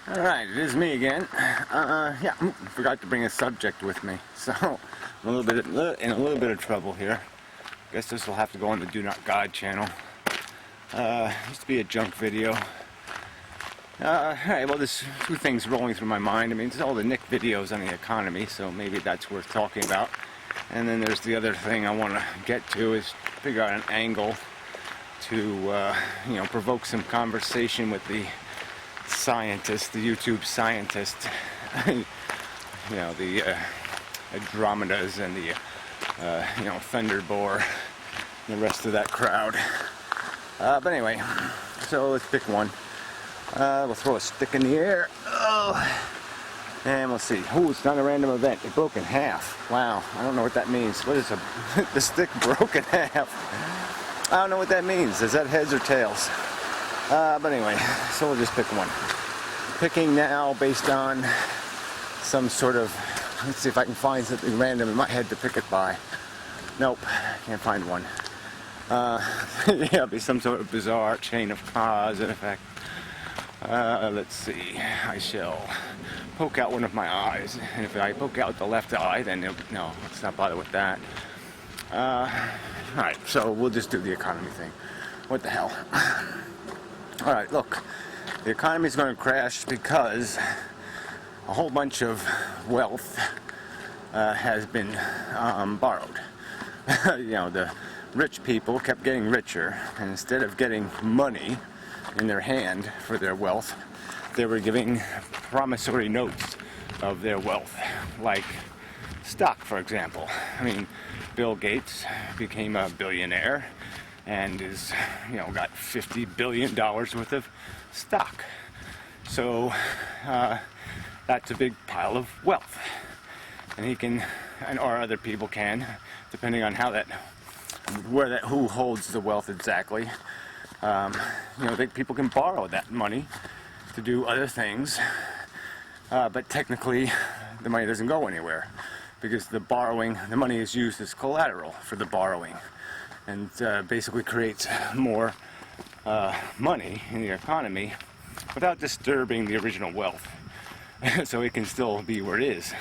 Alright, it is me again. Yeah, forgot to bring a subject with me, so I'm in a little bit of trouble here. Guess this will have to go on the DoNotGod Channel. Used to be a junk video. Alright, well, there's two things rolling through my mind. I mean, it's all the Nick videos on the economy, so maybe that's worth talking about. And then there's the other thing I want to get to is figure out an angle to, provoke some conversation with the scientist, the YouTube scientist, the Andromedas and the, Thunderbore, and the rest of that crowd. But anyway, so let's pick one. We'll throw a stick in the air. Oh, and we'll see. Oh, it's not a random event. It broke in half. Wow, I don't know what that means. What is the stick broke in half? I don't know what that means. Is that heads or tails? But anyway, so we'll just pick one. Picking now based on some sort of, let's see if I can find something random in my head to pick it by. Nope, can't find one. Yeah, it'll be some sort of bizarre chain of cause and effect. Let's see, I shall poke out one of my eyes, and if I poke out the left eye, then no, let's not bother with that. Alright, so we'll just do the economy thing. What the hell? Alright, look, the economy is going to crash because a whole bunch of wealth has been borrowed. The rich people kept getting richer, and instead of getting money in their hand for their wealth, they were giving promissory notes of their wealth, like stock, for example. I mean, Bill Gates became a billionaire and is, got $50 billion worth of stock. So that's a big pile of wealth, and he can, or other people can, depending on how who holds the wealth exactly. People can borrow that money to do other things, but technically the money doesn't go anywhere because the money is used as collateral for the borrowing, and basically creates more money in the economy without disturbing the original wealth. So it can still be where it is.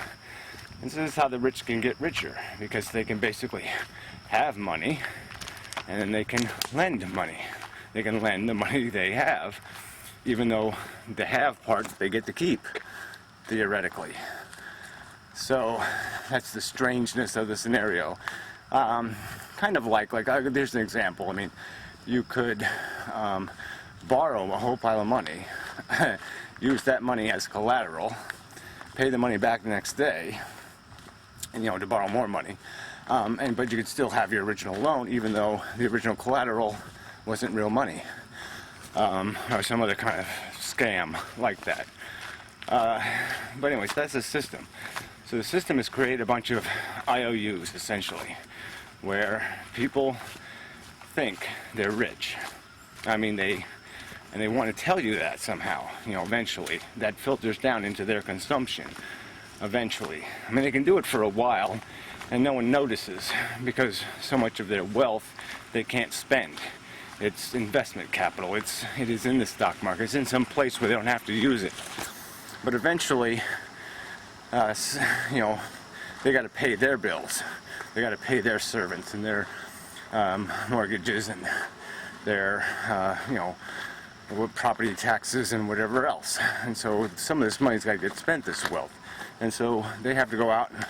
And so this is how the rich can get richer, because they can basically have money and then they can lend money. They can lend the money they have, even though the have part they get to keep, theoretically. So that's the strangeness of the scenario. Kind of like there's an example. I mean, you could borrow a whole pile of money, use that money as collateral, pay the money back the next day, and to borrow more money. But you could still have your original loan, even though the original collateral wasn't real money, or some other kind of scam like that. But anyways, that's the system. So the system has created a bunch of IOUs, essentially, where people think they're rich. I mean, they want to tell you that somehow. Eventually, that filters down into their consumption. Eventually, I mean, they can do it for a while, and no one notices because so much of their wealth they can't spend. It's investment capital. It is in the stock market. It's in some place where they don't have to use it. But eventually, they got to pay their bills. They got to pay their servants and their mortgages and their property taxes and whatever else. And so some of this money's got to get spent, this wealth. And so they have to go out and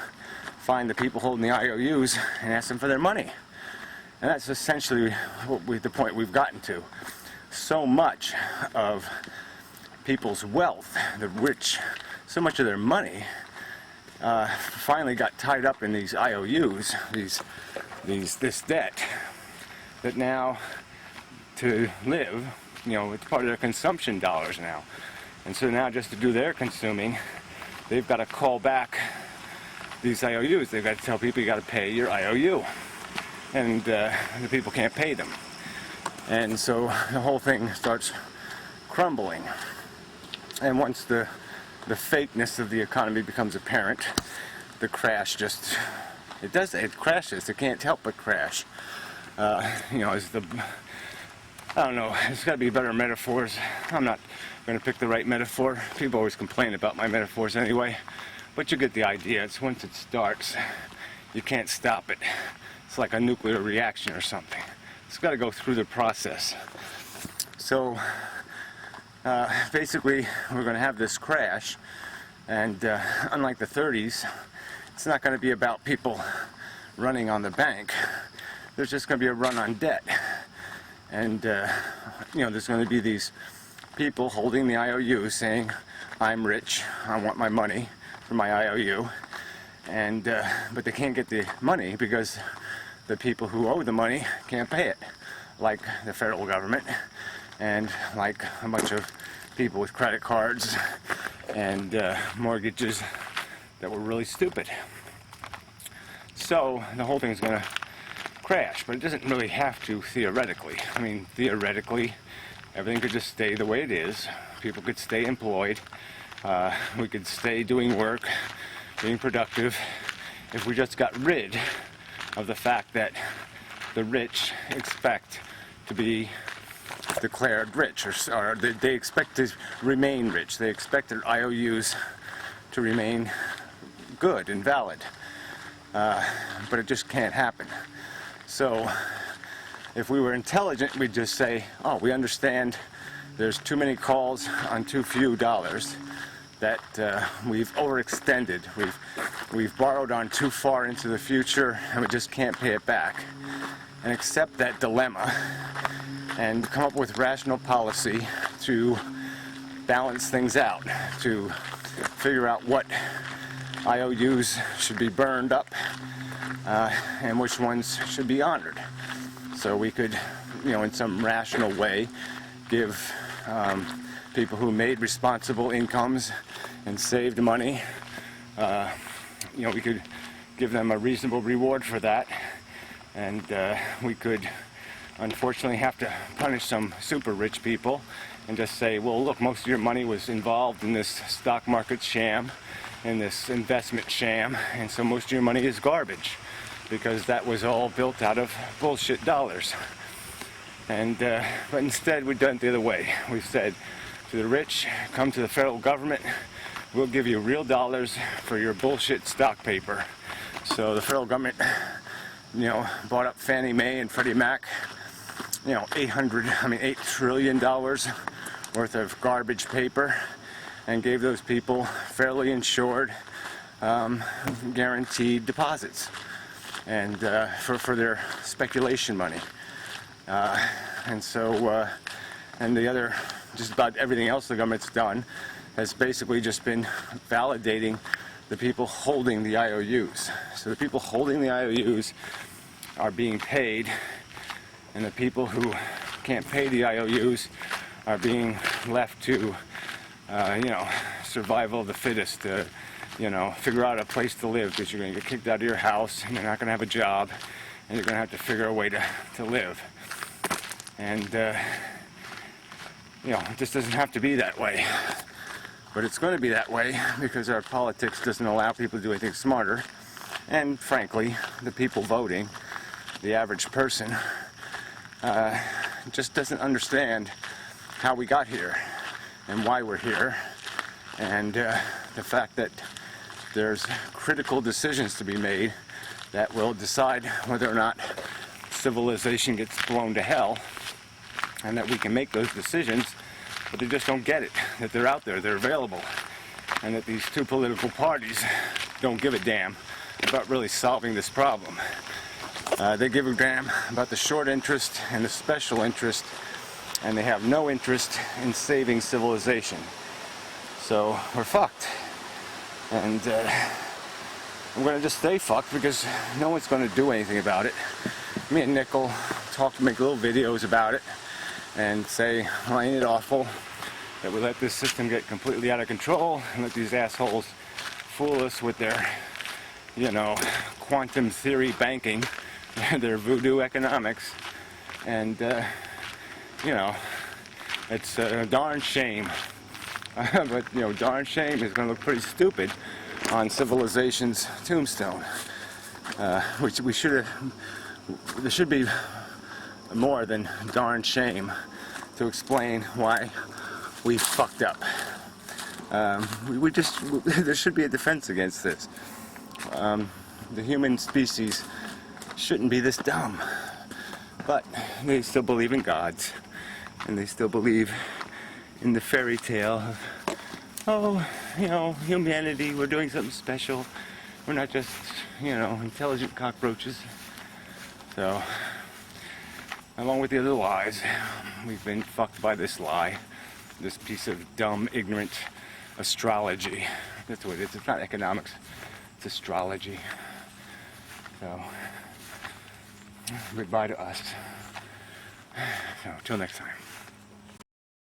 find the people holding the IOUs and ask them for their money. And that's essentially the point we've gotten to. So much of people's wealth, the rich, so much of their money finally got tied up in these IOUs, this debt, that now to live, it's part of their consumption dollars now. And so now just to do their consuming, they've got to call back these IOUs. They've got to tell people you got to pay your IOU. And the people can't pay them. And so the whole thing starts crumbling. And once the fakeness of the economy becomes apparent, the crash it crashes. It can't help but crash. As I don't know, there's got to be better metaphors. I'm not going to pick the right metaphor. People always complain about my metaphors anyway, but you get the idea. It's once it starts, you can't stop it. It's like a nuclear reaction or something. It's got to go through the process. So basically, we're going to have this crash, and unlike the 30s, it's not going to be about people running on the bank. There's just going to be a run on debt. And, there's going to be these people holding the IOU saying, I'm rich, I want my money for my IOU. And, but they can't get the money because the people who owe the money can't pay it, like the federal government and like a bunch of people with credit cards and mortgages that were really stupid. So the whole thing's going to crash, but it doesn't really have to theoretically. I mean, theoretically, everything could just stay the way it is. People could stay employed. We could stay doing work, being productive, if we just got rid of the fact that the rich expect to be declared rich, or they expect to remain rich. They expect their IOUs to remain good and valid. But it just can't happen. So if we were intelligent, we'd just say, oh, we understand there's too many calls on too few dollars, that we've overextended, we've borrowed on too far into the future, and we just can't pay it back. And accept that dilemma and come up with rational policy to balance things out, to figure out what IOUs should be burned up and which ones should be honored. So we could, in some rational way, give people who made responsible incomes and saved money, we could give them a reasonable reward for that. And we could, unfortunately, have to punish some super rich people and just say, well, look, most of your money was involved in this stock market sham, in this investment sham, and so most of your money is garbage, because that was all built out of bullshit dollars. And but instead, we've done it the other way. We've said to the rich, come to the federal government, we'll give you real dollars for your bullshit stock paper. So the federal government, bought up Fannie Mae and Freddie Mac, $8 trillion worth of garbage paper, and gave those people fairly insured, guaranteed deposits, and for their speculation money. And the other, just about everything else the government's done has basically just been validating the people holding the IOUs. So the people holding the IOUs are being paid, and the people who can't pay the IOUs are being left to, survival of the fittest, figure out a place to live, because you're going to get kicked out of your house, and you're not going to have a job, and you're going to have to figure a way to live. And, it just doesn't have to be that way. But it's going to be that way because our politics doesn't allow people to do anything smarter. And frankly, the people voting, the average person, just doesn't understand how we got here and why we're here. And the fact that there's critical decisions to be made that will decide whether or not civilization gets blown to hell, and that we can make those decisions, but they just don't get it, that they're out there, they're available, and that these two political parties don't give a damn about really solving this problem. They give a damn about the short interest and the special interest, and they have no interest in saving civilization. So we're fucked. And I'm going to just stay fucked because no one's going to do anything about it. Me and Nickel make little videos about it and say, well, ain't it awful that we let this system get completely out of control and let these assholes fool us with their, quantum theory banking, their voodoo economics. And, it's a darn shame. But, darn shame is going to look pretty stupid on civilization's tombstone. There should be more than darn shame to explain why we fucked up. There should be a defense against this. The human species shouldn't be this dumb. But they still believe in gods, and they still believe in the fairy tale of, oh, humanity, we're doing something special. We're not just, intelligent cockroaches. So, along with the other lies, we've been fucked by this lie, this piece of dumb, ignorant astrology. That's what it is. It's not economics, it's astrology. So, goodbye to us. So, till next time.